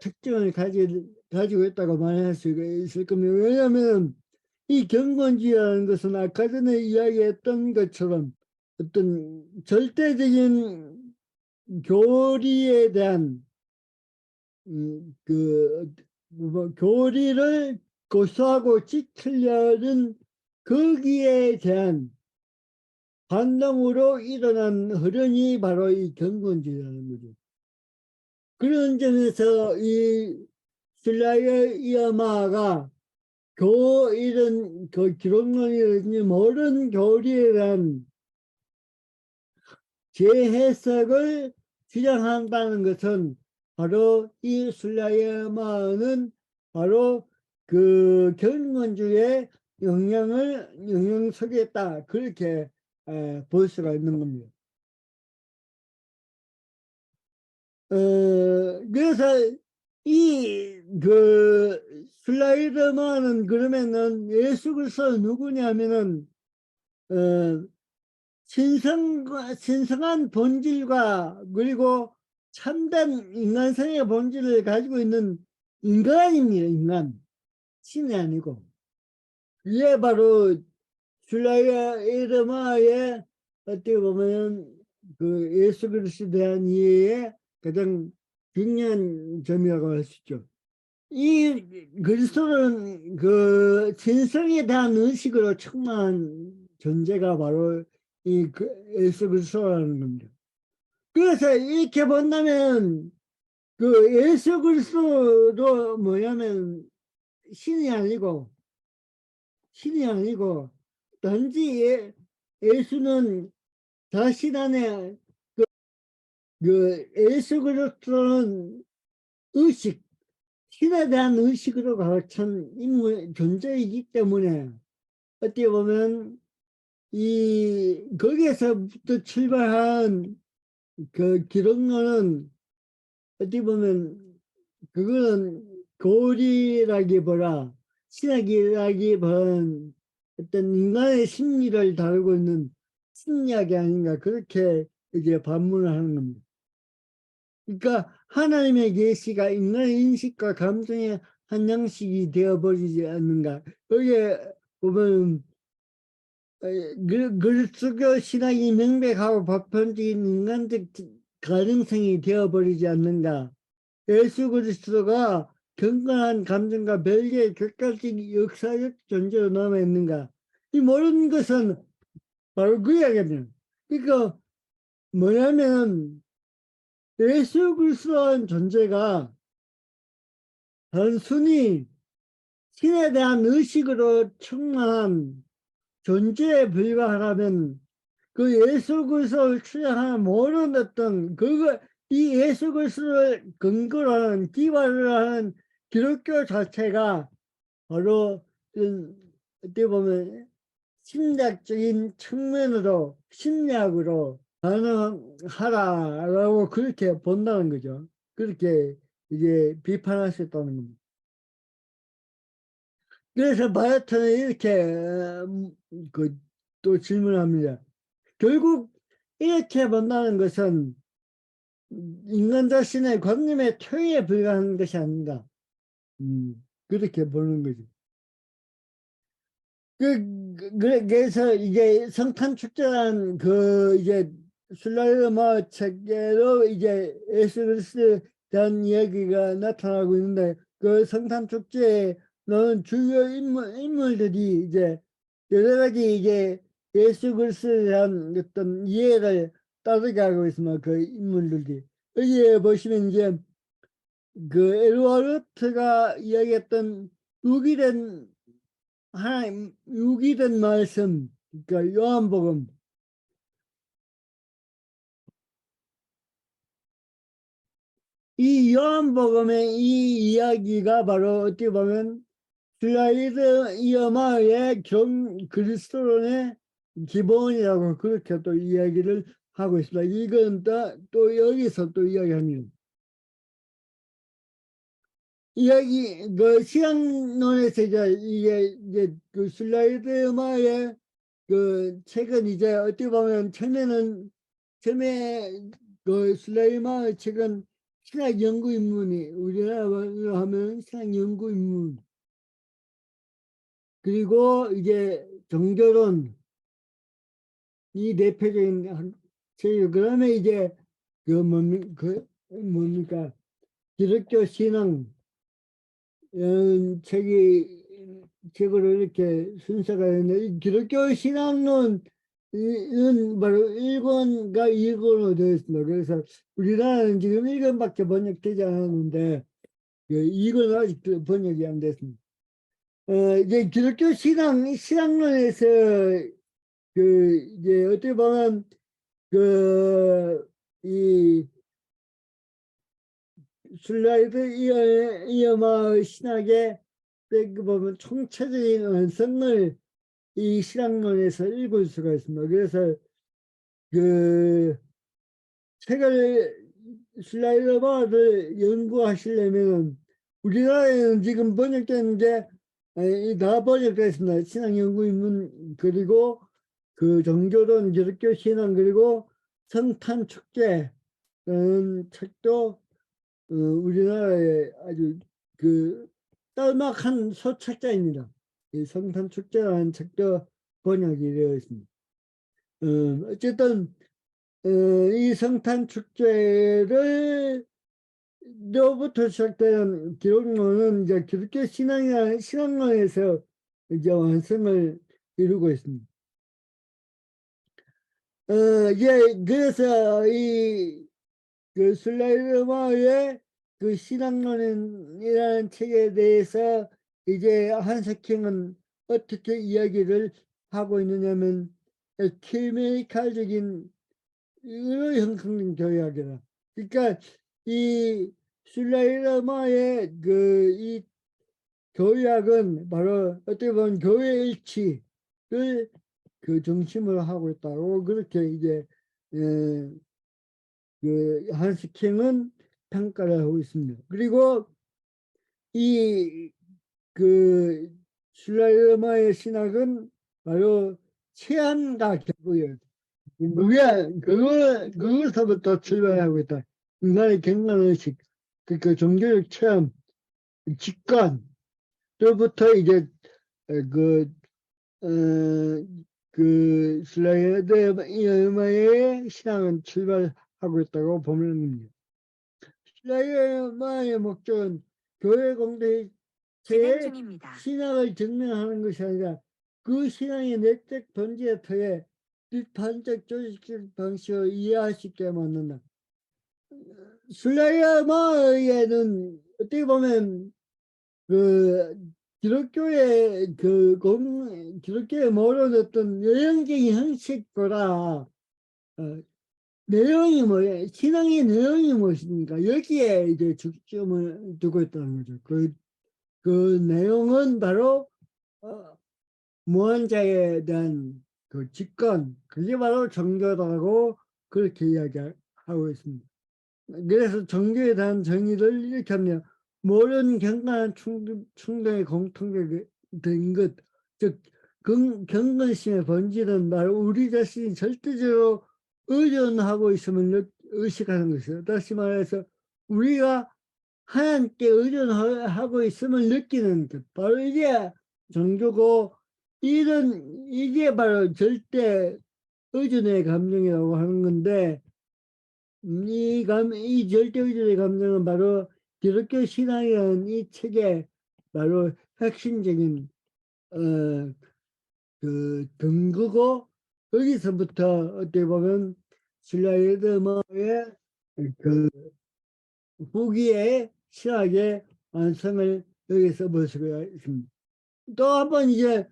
특징을 가지고 있다고 말할 수가 있을 겁니다. 왜냐하면 이 경건주의라는 것은 아까 전에 이야기했던 것처럼 어떤 절대적인 교리에 대한 교리를 고수하고 지키려는 거기에 대한 반동으로 일어난 흐름이 바로 이 경건주의라는 거죠. 그런 점에서 이 슬라이어마가 이런 그 기록론이라든지 모든 교리에 대한 재해석을 주장한다는 것은 바로 이 슬라이어마는 바로 그 경건주의의 영향 속에 있다. 그렇게 볼 수가 있는 겁니다. 그래서 이 슬라이더만은 그러면은 예수 그리스도 누구냐면은 신성한 본질과 그리고 참된 인간성의 본질을 가지고 있는 인간입니다. 인간. 신이 아니고. 이게 바로 슬라이더마의 어떻게 보면 그 예수 그리스도에 대한 이해의 가장 중요한 점이라고 할 수 있죠. 이 그리스도는 그 신성에 대한 의식으로 충만한 존재가 바로 예수 그리스도라는 겁니다. 그래서 이렇게 본다면 그 예수 그리스도도 뭐냐면 신이 아니고 단지 예수는 자신 안에 그 예수 그리스도는 의식, 신에 대한 의식으로 가득 찬 인물, 존재이기 때문에 어떻게 보면 거기에서부터 출발한 그 기록론은 어떻게 보면 그거는 교리라기보다 신학이라기보다는 어떤 인간의 심리를 다루고 있는 심리학이 아닌가 그렇게 이제 반문을 하는 겁니다. 그러니까 하나님의 계시가 인간의 인식과 감정의 한 양식이 되어버리지 않는가. 여기에 보면 그리스도 신학이 명백하고 보편적인 인간적 가능성이 되어버리지 않는가. 예수 그리스도가 경건한 감정과 별개의 객관적 역사적 존재로 남아있는가. 이 모든 것은 바로 그 이야기입니다. 그러니까 뭐냐면 예수 그리스도라는 존재가 단순히 신에 대한 의식으로 충만한 존재에 불과하다면 그 예수 그리스도를 추장하는 모든 어떤 이 예수 그리스도를 근거로 하는 기반으로 하는 기독교 자체가 바로 어떻게 보면 심리학적인 측면으로 심리학으로 가능하라라고 그렇게 본다는 거죠. 그렇게 이제 비판할 수 있다는 겁니다. 그래서 바이어트는 이렇게 또 질문합니다. 결국 이렇게 본다는 것은 인간 자신의 관념의 토의에 불과한 것이 아닌가. 그렇게 보는 거죠. 그래서 이제 성탄 축제란 그 이제 슬라이머 책에도 이제 예수 그리스도에 대한 이야기가 나타나고 있는데 그 성탄 축제에는 주요 인물들이 이제 여러 가지 이제 예수 그리스도에 대한 어떤 이해를 따르게 하고 있습니다. 그 인물들이 여기에 보시면 이제 그 에드워드가 이야기했던 유기된 하나님 유기된 말씀, 그러니까 요한복음. 이 요한복음의 이 이야기가 바로 어떻게 보면 슬라이드 이어마의 그리스도론의 기본이라고 그렇게 또 이야기를 하고 있습니다. 이건 또 여기서 또 이야기합니다. 이야기 그 시향론에서 이제 그 슬라이드마의 그 책은 이제 어떻게 보면 처음에 그 슬라이드마의 책은 신학 연구 인문이 우리나라로 하면 신학 연구 인문 그리고 이제 종교론이 대표적인 책이고 그다음에 이제 뭡니까 기독교 신앙 책으로 이렇게 순서가 있는데 이 기독교 신학론은 바로 1권과 2권으로 되어 있습니다. 그래서 우리나라는 지금 1권밖에 번역되지 않았는데 2권은 아직 번역이 안 됐습니다. 이제 기독교 신학론에서 이제 어떻게 보면 이 슬라이드 이어마 신학의 보면 총체적인 완성을 이 신학론에서 읽을 수가 있습니다. 그래서 그 책을 슬라이드 바를 연구하시려면 우리나라에는 지금 번역되는 게 다 번역됐습니다. 신학연구인문 그리고 그 종교론 기독교 신앙 그리고 성탄 축제라는 책도 우리나라에 아주 그 딸막한 소책자입니다. 이 성탄 축제라는 책도 번역이 되어 있습니다. 어쨌든 이 성탄 축제를 로부터 시작된 기독론은 이제 기독교 신학론에서 이제 완성을 이루고 있습니다. 그래서 그 슬라이드마의 그 신학론이라는 책에 대해서 이제 한석형은 어떻게 이야기를 하고 있느냐면 에큐메니칼적인 형성된 교약이라. 그러니까 이 슬라이드마의 이 교약은 바로 어떻게 보면 교회 일치를 그 중심으로 하고 있다고 그렇게 이제 그 한스킹은 평가를 하고 있습니다. 그리고 그 슬라이드마의 신학은 바로 체험과 결부예요. 그것서부터 출발하고 있다. 인간의 객관의식, 그러니까 종교적 체험, 직관, 또부터 이제 그 슬라이드마의 신앙은 출발하고 있다고 보면 됩니다. 슬라이드마의 목적은 교회 공동체의 신앙을 증명하는 것이 아니라 그 신앙의 내적 본질에 터에 비판적 조직적 방식으로 이해할 수 있게 만든다. 슬라이드마에는 어떻게 보면 그 기독교의 기독교의 모든 어떤 내용적인 형식보다 내용이 뭐예요? 신앙의 내용이 무엇입니까? 여기에 이제 중점을 두고 있다는 거죠. 그 내용은 바로 무한자에 대한 그 직관, 그게 바로 종교다라고 그렇게 이야기하고 있습니다. 그래서 종교에 대한 정의를 이렇게 하면 모든 경건한 충동의 공통된 것, 즉 경건심의 본질은 바로 우리 자신이 절대적으로 의존하고 있음을 의식하는 것이죠. 다시 말해서 우리가 하나님께 의존하고 있음을 느끼는 것, 바로 이게 종교고 이게 바로 절대 의존의 감정이라고 하는 건데, 이 절대 의존의 감정은 바로 기독교 신앙이라는 이 책의 바로 핵심적인 그 근거고, 거기서부터 어떻게 보면 슬라이드머의 그 후기의 신학의 완성을 여기서 볼 수가 있습니다. 또 한 번 이제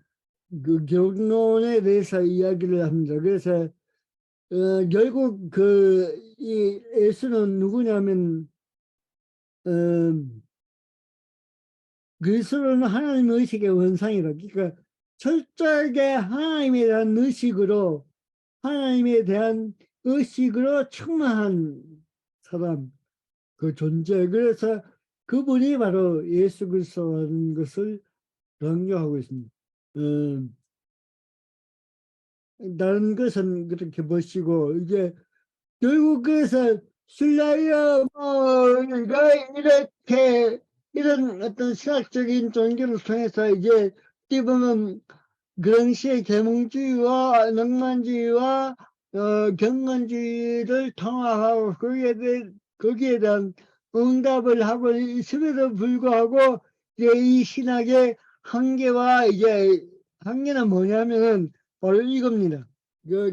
그 경론에 대해서 이야기를 합니다. 그래서 결국 이 예수는 누구냐면 그리스도는 하나님 의식의 원상이라. 그러니까 철저하게 하나님에 대한 의식으로 하나님에 대한 의식으로 충만한 사람, 그 존재. 그래서 그분이 바로 예수 그리스도라는 것을 강조하고 있습니다. 다른 것은 그렇게 보시고, 이제 결국 그래서 슬라이어가 이렇게 이런 어떤 신학적인 종교를 통해서 이제 어떻게 보면 그런시의 계몽주의와 낭만주의와 경건주의를 통합하고 거기에 대한 응답을 하고 있음에도 불구하고 이제 이 신학의 한계와 이제 한계는 뭐냐면은 바로 이겁니다.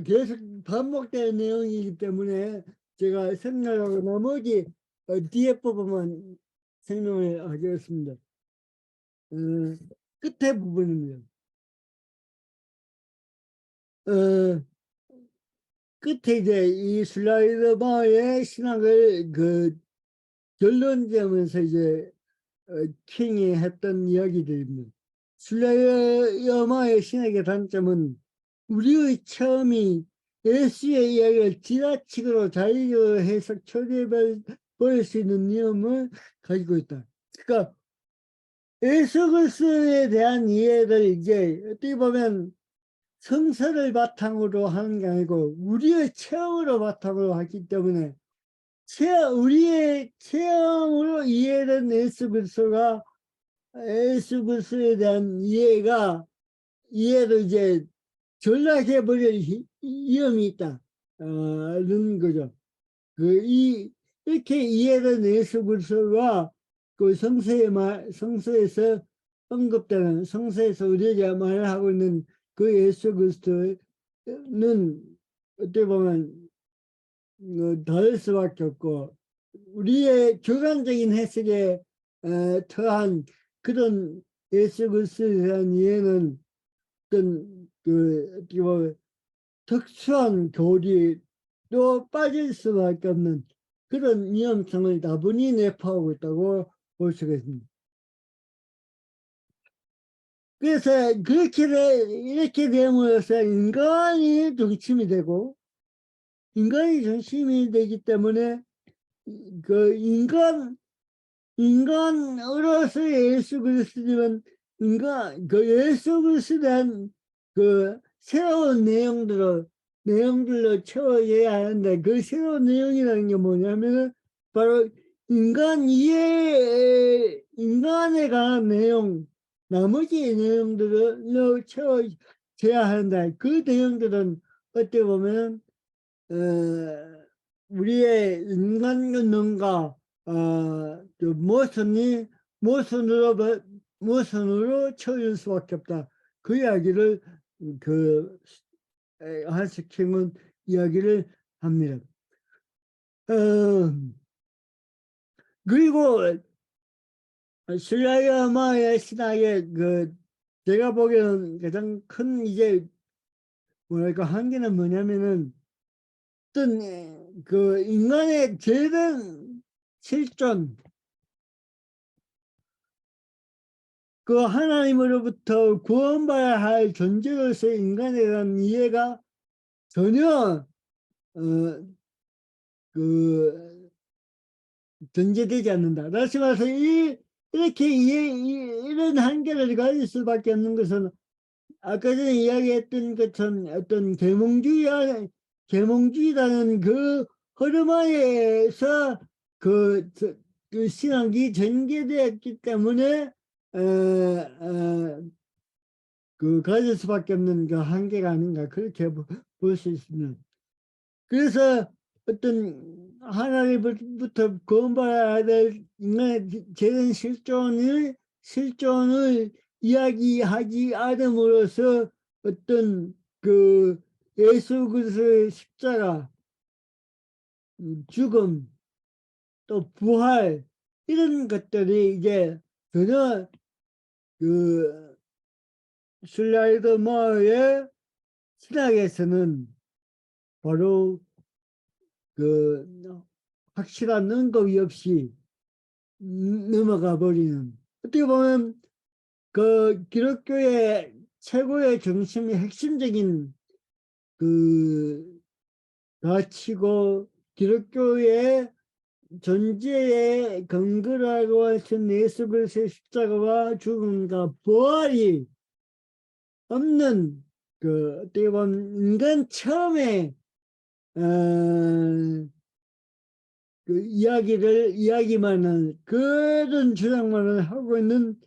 계속 반복되는 내용이기 때문에 제가 생략하고 나머지 뒤에 부분만 설명을 하겠습니다. 끝에 부분입니다. 끝에 이제 이 슬라이드 바의 신학을 그 결론지으면서 이제 킹이 했던 이야기들입니다. 슬라이드 바의 신학의 단점은 우리의 체험이 예수의 이야기를 지나치고 자유로 해석 처리해버릴 수 있는 위험을 가지고 있다. 그러니까 예수 그리스도에 대한 이해를 이제 어떻게 보면 성서를 바탕으로 하는 게 아니고 우리의 체험으로 바탕으로 하기 때문에 우리의 체험으로 이해된 예수 그리스도가 예수 그리스도에 대한 이해를 이제 전락해 버릴 위험이 있다는 거죠. 이렇게 이해된 예수 그리스도가 그 성서에서 언급되는 성서에서 우리에게 말하고 있는 그 예수 그리스도는 어떻게 보면 다를 수밖에 없고 우리의 주관적인 해석에 처한 그런 예수 그리스도에 대한 이해는 어떤 어떻게 보면 특수한 교리도 빠질 수밖에 없는 그런 위험성을 다분히 내포하고 있다고 볼 수가 있습니다. 그래서 이렇게 됨으로써 인간이 중심이 되고 인간이 중심이 되기 때문에 그 인간으로서 예수 그리스도는 예수 그리스도에 대한 그 새로운 내용들로 채워져야 하는데 그 새로운 내용이라는 게 뭐냐면 바로 인간에 관한 내용, 나머지 내용들로 채워져야 하는데 그 내용들은 어떻게 보면 우리의 인간론과 그 모순으로 채워질 수밖에 없다. 그 이야기를 한스킹은 이야기를 합니다. 그리고 슬라이어마의 신학의 제가 보기에는 가장 큰 이제 뭐랄까 한계는 뭐냐면은 어떤 그 인간의 죄된 실존, 그 하나님으로부터 구원받아야 할 존재로서의 인간에 대한 이해가 전혀 전제되지 않는다. 다시 말해서 이렇게 이런 한계를 가질 수밖에 없는 것은 아까 전에 이야기했던 것처럼 어떤 계몽주의라는 그 흐름 하에서 그 신학이 전개되었기 때문에 가질 수밖에 없는 그 한계가 아닌가 그렇게 볼 수 있습니다. 그래서 어떤 하나님부터 구원받아야 될 인간의 죄된 실존을 이야기하지 않음으로써 어떤 예수 그리스도의 십자가, 죽음, 또 부활 이런 것들이 이제 전혀 슬라이더 마을의 신학에서는 바로 확실한 언급이 없이 넘어가 버리는, 어떻게 보면 기독교의 최고의 중심이 핵심적인 가치고 기독교의 존재의 근거라고 할 수 있는 예수 그리스도의 십자가와 죽음과 부활이 없는 어떻게 보면 인간 처음에 이야기만은 그런 주장만을 하고 있는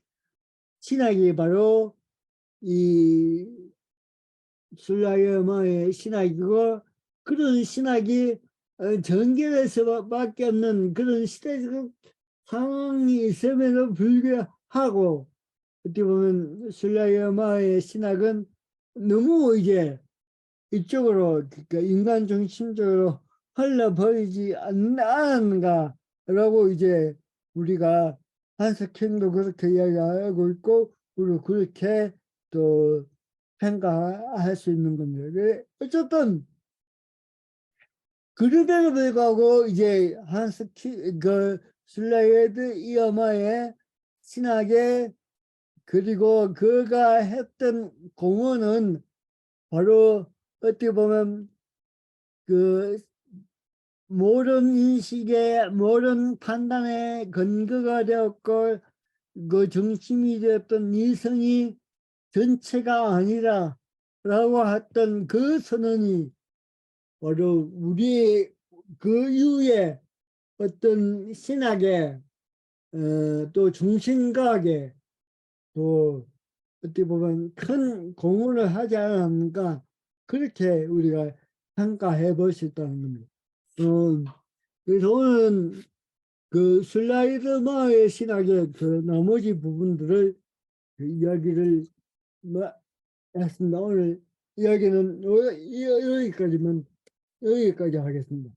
신학이 바로 이 술라이어마의 신학이고, 그런 신학이 전개돼서밖에 없는 그런 시대적 상황이 있음에도 불구하고 어떻게 보면 술라이어마의 신학은 너무 이제 이쪽으로, 그러니까 인간 중심적으로 흘러버리지 않는가라고 이제 우리가 한석현도 그렇게 이야기하고 있고, 우리도 그렇게 또 평가할 수 있는 겁니다. 어쨌든 그럼에도 불구하고 이제 슬레이드 이어마의 신학에, 그리고 그가 했던 공헌은 바로 어떻게 보면 모든 인식의, 모든 판단의 근거가 되었고, 중심이 되었던 이성이 전체가 아니라 라고 했던 그 선언이 바로 우리의 그 이후에 어떤 신학의 또 중심각에 또 어떻게 보면 큰 공헌을 하지 않았는가, 그렇게 우리가 평가해 볼 수 있다는 겁니다. 그래서 오늘은 슬라이드 마의 신학의 나머지 부분들을 이야기를 했습니다. 오늘 이야기는 여기까지 하겠습니다.